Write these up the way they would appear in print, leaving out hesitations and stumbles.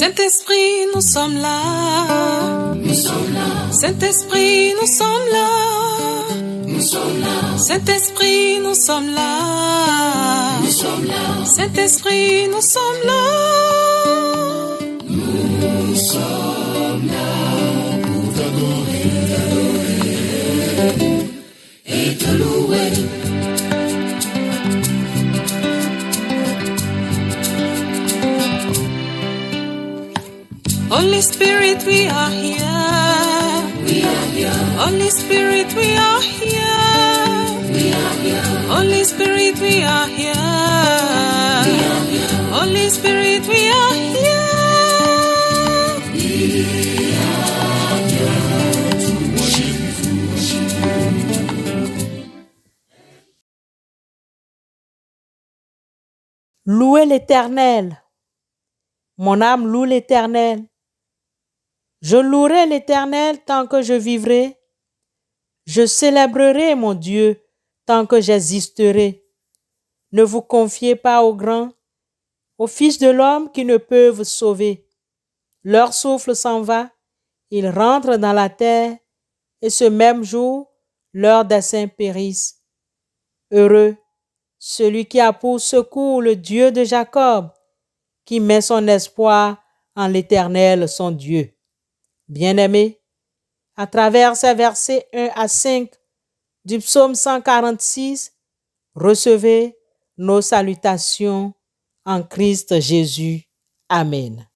Saint-Esprit, nous sommes là. Nous sommes là. Saint-Esprit, nous sommes là. Nous sommes là. Saint-Esprit, nous sommes là. Nous sommes là. Saint-Esprit, nous sommes là. Nous sommes là pour t'adorer et te louer. Holy Spirit, we are here. We are here. Holy Spirit, we are here. We are here. Holy Spirit, we are here. We are here. Holy Spirit, we are here. We are here to worship you. Louez l'Éternel. Mon âme loue l'Éternel. Je louerai l'Éternel tant que je vivrai. Je célébrerai mon Dieu tant que j'existerai. Ne vous confiez pas aux grands, aux fils de l'homme qui ne peuvent sauver. Leur souffle s'en va, ils rentrent dans la terre, et ce même jour, leurs desseins périssent. Heureux celui qui a pour secours le Dieu de Jacob, qui met son espoir en l'Éternel son Dieu. Bien-aimés, à travers ces versets 1 à 5 du psaume 146, recevez nos salutations en Christ Jésus. Amen.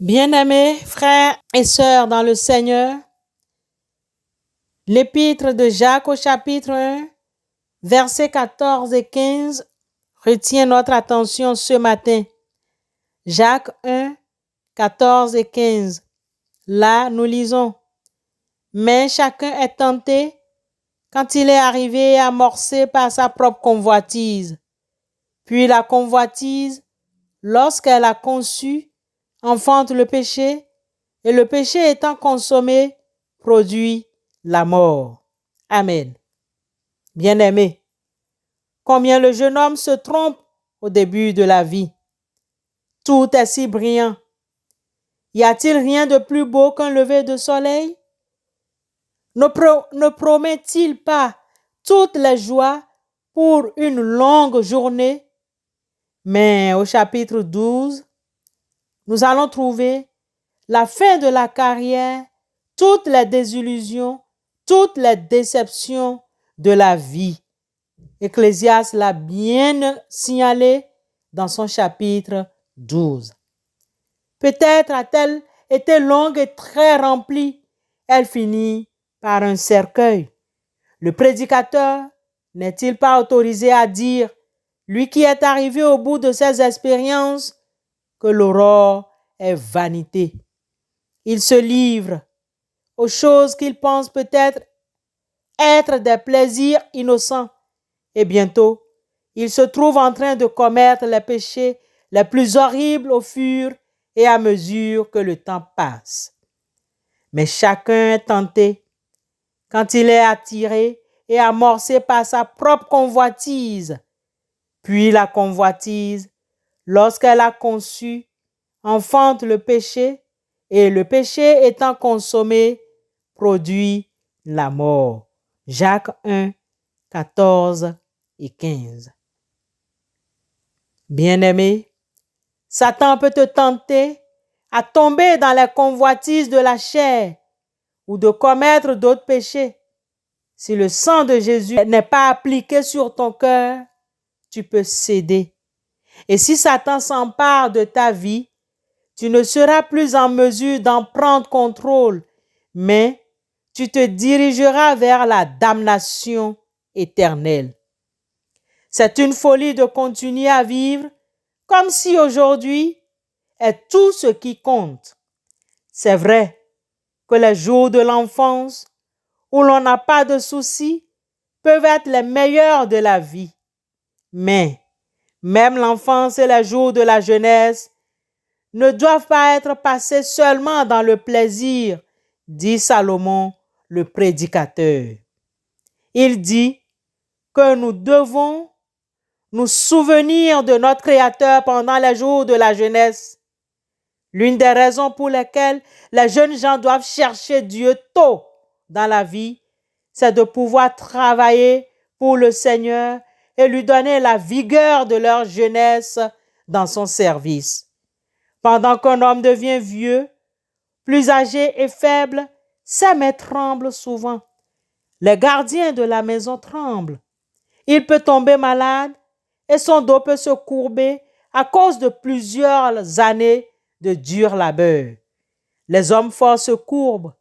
Bien-aimés frères et sœurs dans le Seigneur, l'épître de Jacques au chapitre 1, versets 14 et 15 retient notre attention ce matin. Jacques 1, 14 et 15. Là, nous lisons: « Mais chacun est tenté quand il est arrivé et amorcé par sa propre convoitise. Puis la convoitise, lorsqu'elle a conçu, enfante le péché, et le péché étant consommé, produit la mort. » Amen. Bien-aimés, combien le jeune homme se trompe au début de la vie. Tout est si brillant. Y a-t-il rien de plus beau qu'un lever de soleil? Ne promet-il pas toutes les joies pour une longue journée? Mais au chapitre 12, nous allons trouver la fin de la carrière, toutes les désillusions, toutes les déceptions de la vie. Ecclésiaste l'a bien signalé dans son chapitre 12. Peut-être a-t-elle été longue et très remplie. Elle finit par un cercueil. Le prédicateur n'est-il pas autorisé à dire, lui qui est arrivé au bout de ses expériences, que l'aurore est vanité? Il se livre aux choses qu'il pense peut-être être des plaisirs innocents. Et bientôt, il se trouve en train de commettre les péchés les plus horribles au fur et à mesure que le temps passe. Mais chacun est tenté quand il est attiré et amorcé par sa propre convoitise. Puis la convoitise, lorsqu'elle a conçu, enfante le péché, et le péché étant consommé, produit la mort. Jacques 1, 14 et 15. Bien-aimé, Satan peut te tenter à tomber dans la convoitise de la chair ou de commettre d'autres péchés. Si le sang de Jésus n'est pas appliqué sur ton cœur, tu peux céder. Et si Satan s'empare de ta vie, tu ne seras plus en mesure d'en prendre contrôle, mais tu te dirigeras vers la damnation éternelle. C'est une folie de continuer à vivre comme si aujourd'hui est tout ce qui compte. C'est vrai que les jours de l'enfance, où l'on n'a pas de soucis, peuvent être les meilleurs de la vie. Mais même l'enfance et les jours de la jeunesse ne doivent pas être passés seulement dans le plaisir, dit Salomon, le prédicateur. Il dit que nous devons nous souvenir de notre Créateur pendant les jours de la jeunesse. L'une des raisons pour lesquelles les jeunes gens doivent chercher Dieu tôt dans la vie, c'est de pouvoir travailler pour le Seigneur et lui donner la vigueur de leur jeunesse dans son service. Pendant qu'un homme devient vieux, plus âgé et faible, ses mains tremblent souvent. Les gardiens de la maison tremblent. Il peut tomber malade et son dos peut se courber à cause de plusieurs années de dur labeur. Les hommes forts se courbent.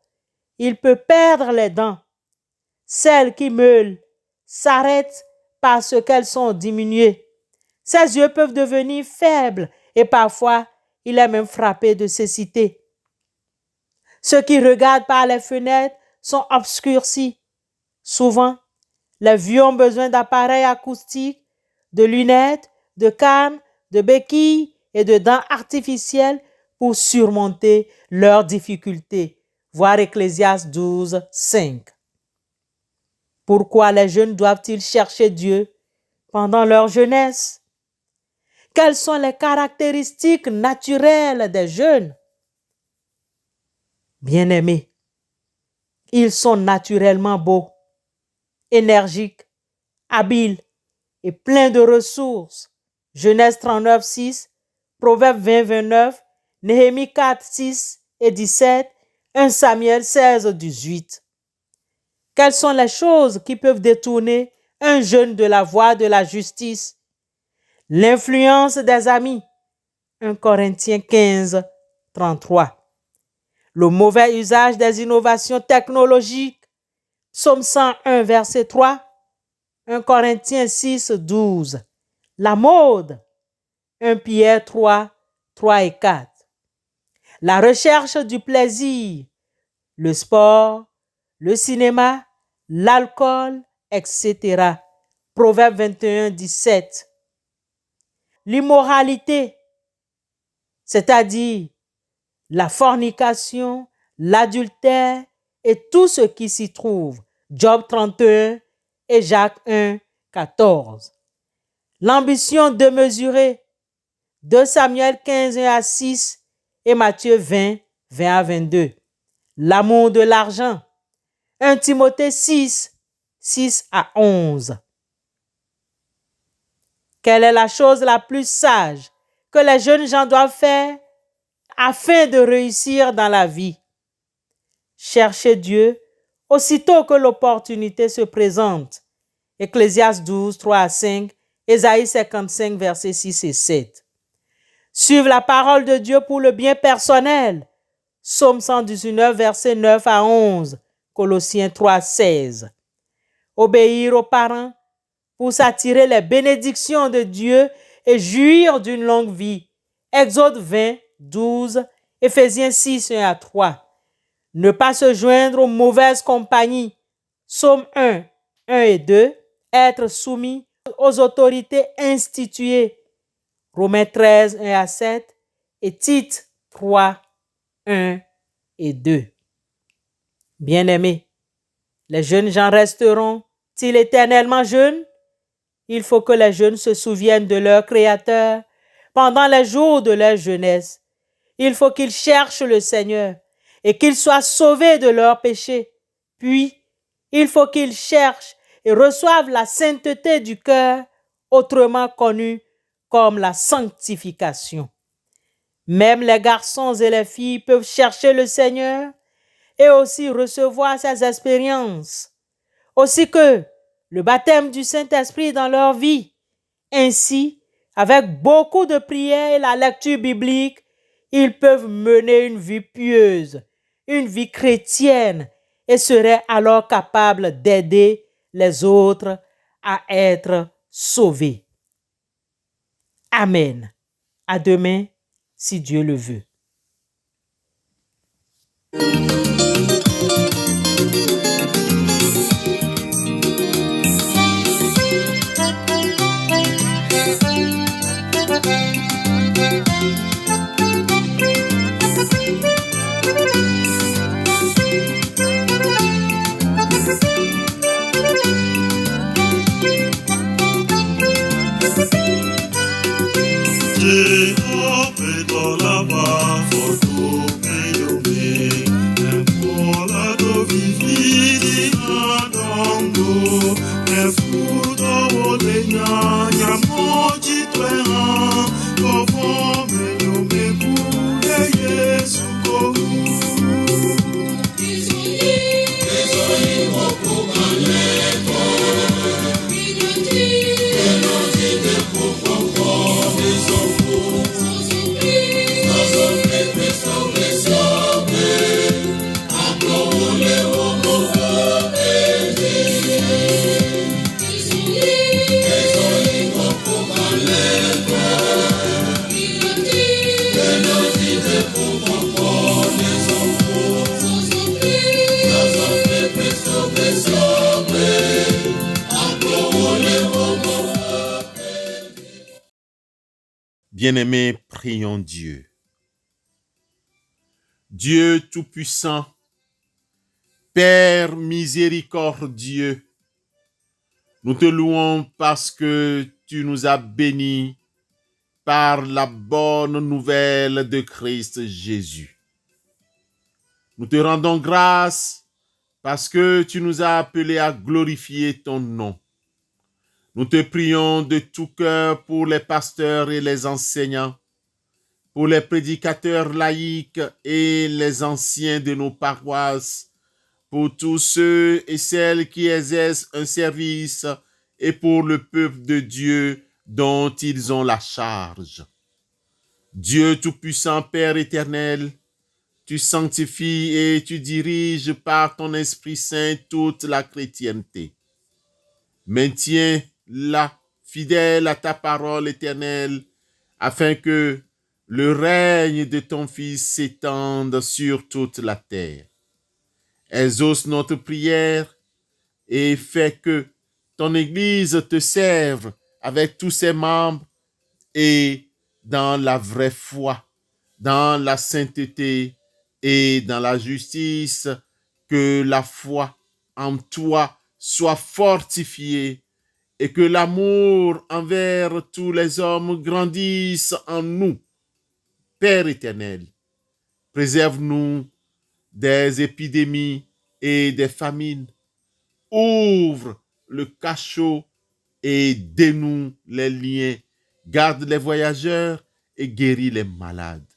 Il peut perdre les dents. Celles qui meulent s'arrêtent parce qu'elles sont diminuées. Ses yeux peuvent devenir faibles et parfois il est même frappé de cécité. Ceux qui regardent par les fenêtres sont obscurcis. Souvent, les vieux ont besoin d'appareils acoustiques, de lunettes, de cannes, de béquilles et de dents artificielles pour surmonter leurs difficultés. Voir Ecclésiaste 12, 5. Pourquoi les jeunes doivent-ils chercher Dieu pendant leur jeunesse? Quelles sont les caractéristiques naturelles des jeunes? Bien-aimés, ils sont naturellement beaux, énergiques, habiles et pleins de ressources. Genèse 39, 6, Proverbes 20, 29, Néhémie 4, 6 et 17, 1 Samuel 16, 18. Quelles sont les choses qui peuvent détourner un jeune de la voie de la justice? L'influence des amis. 1 Corinthiens 15, 33. Le mauvais usage des innovations technologiques. Psaume 101, verset 3. 1 Corinthiens 6, 12. La mode. 1 Pierre 3, 3 et 4. La recherche du plaisir. Le sport, le cinéma, l'alcool, etc. Proverbe 21, 17. L'immoralité, c'est-à-dire la fornication, l'adultère et tout ce qui s'y trouve. Job 31 et Jacques 1, 14. L'ambition démesurée. 2 Samuel 15, 1 à 6 et Matthieu 20, 20 à 22. L'amour de l'argent. 1 Timothée 6, 6 à 11. Quelle est la chose la plus sage que les jeunes gens doivent faire afin de réussir dans la vie? Chercher Dieu aussitôt que l'opportunité se présente. Ecclésiaste 12, 3 à 5, Ésaïe 55, versets 6 et 7. Suivre la parole de Dieu pour le bien personnel. Psaume 119, versets 9 à 11, Colossiens 3, 16. Obéir aux parents pour s'attirer les bénédictions de Dieu et jouir d'une longue vie. Exode 20, 12 Éphésiens 6, 1 à 3. Ne pas se joindre aux mauvaises compagnies. Psaume 1, 1 et 2. Être soumis aux autorités instituées. Romains 13, 1 à 7. Et Tite 3, 1 et 2. Bien-aimés, les jeunes gens resteront-ils éternellement jeunes? Il faut que les jeunes se souviennent de leur Créateur pendant les jours de leur jeunesse. Il faut qu'ils cherchent le Seigneur et qu'ils soient sauvés de leurs péchés. Puis, il faut qu'ils cherchent et reçoivent la sainteté du cœur, autrement connue comme la sanctification. Même les garçons et les filles peuvent chercher le Seigneur et aussi recevoir ses expériences, aussi que le baptême du Saint-Esprit dans leur vie. Ainsi, avec beaucoup de prières et la lecture biblique, ils peuvent mener une vie pieuse, une vie chrétienne et seraient alors capables d'aider les autres à être sauvés. Amen. À demain, si Dieu le veut. Bien-aimés, prions Dieu. Dieu Tout-Puissant, Père miséricordieux, nous te louons parce que tu nous as bénis par la bonne nouvelle de Christ Jésus. Nous te rendons grâce parce que tu nous as appelés à glorifier ton nom. Nous te prions de tout cœur pour les pasteurs et les enseignants, pour les prédicateurs laïcs et les anciens de nos paroisses, pour tous ceux et celles qui exercent un service et pour le peuple de Dieu dont ils ont la charge. Dieu Tout-Puissant, Père éternel, tu sanctifies et tu diriges par ton Esprit Saint toute la chrétienté. Maintiens-la fidèle à ta parole éternelle, afin que le règne de ton Fils s'étende sur toute la terre. Exauce notre prière et fais que ton Église te serve avec tous ses membres et dans la vraie foi, dans la sainteté et dans la justice, que la foi en toi soit fortifiée et que l'amour envers tous les hommes grandisse en nous. Père éternel, préserve-nous des épidémies et des famines. Ouvre le cachot et dénoue les liens. Garde les voyageurs et guéris les malades.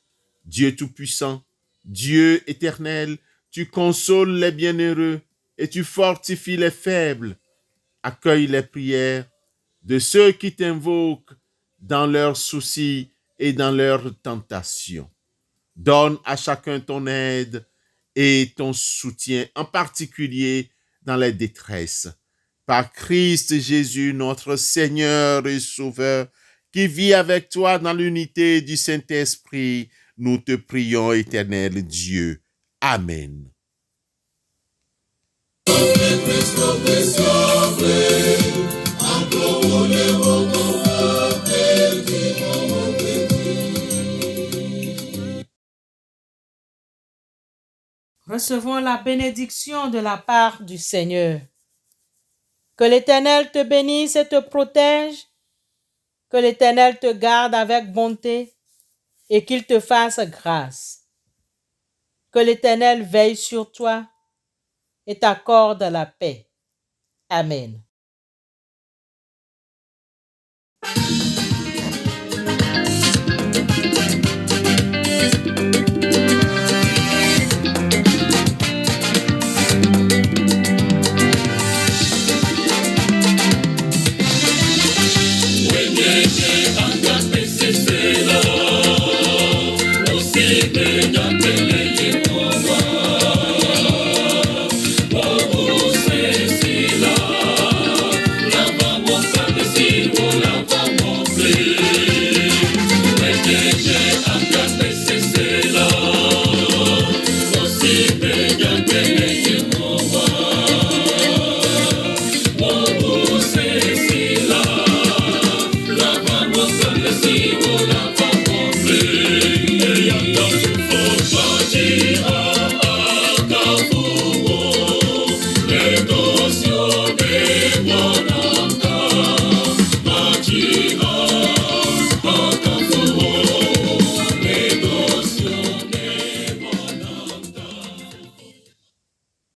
Dieu Tout-Puissant, Dieu éternel, tu consoles les bienheureux et tu fortifies les faibles. Accueille les prières de ceux qui t'invoquent dans leurs soucis et dans leurs tentations. Donne à chacun ton aide et ton soutien, en particulier dans les détresses. Par Christ Jésus, notre Seigneur et Sauveur, qui vit avec toi dans l'unité du Saint-Esprit, Nous te prions, éternel Dieu. Amen. Recevons la bénédiction de la part du Seigneur. Que l'Éternel te bénisse et te protège, que l'Éternel te garde avec bonté et qu'il te fasse grâce. Que l'Éternel veille sur toi et t'accorde la paix. Amen. Wenyeji anga pesesela, osibe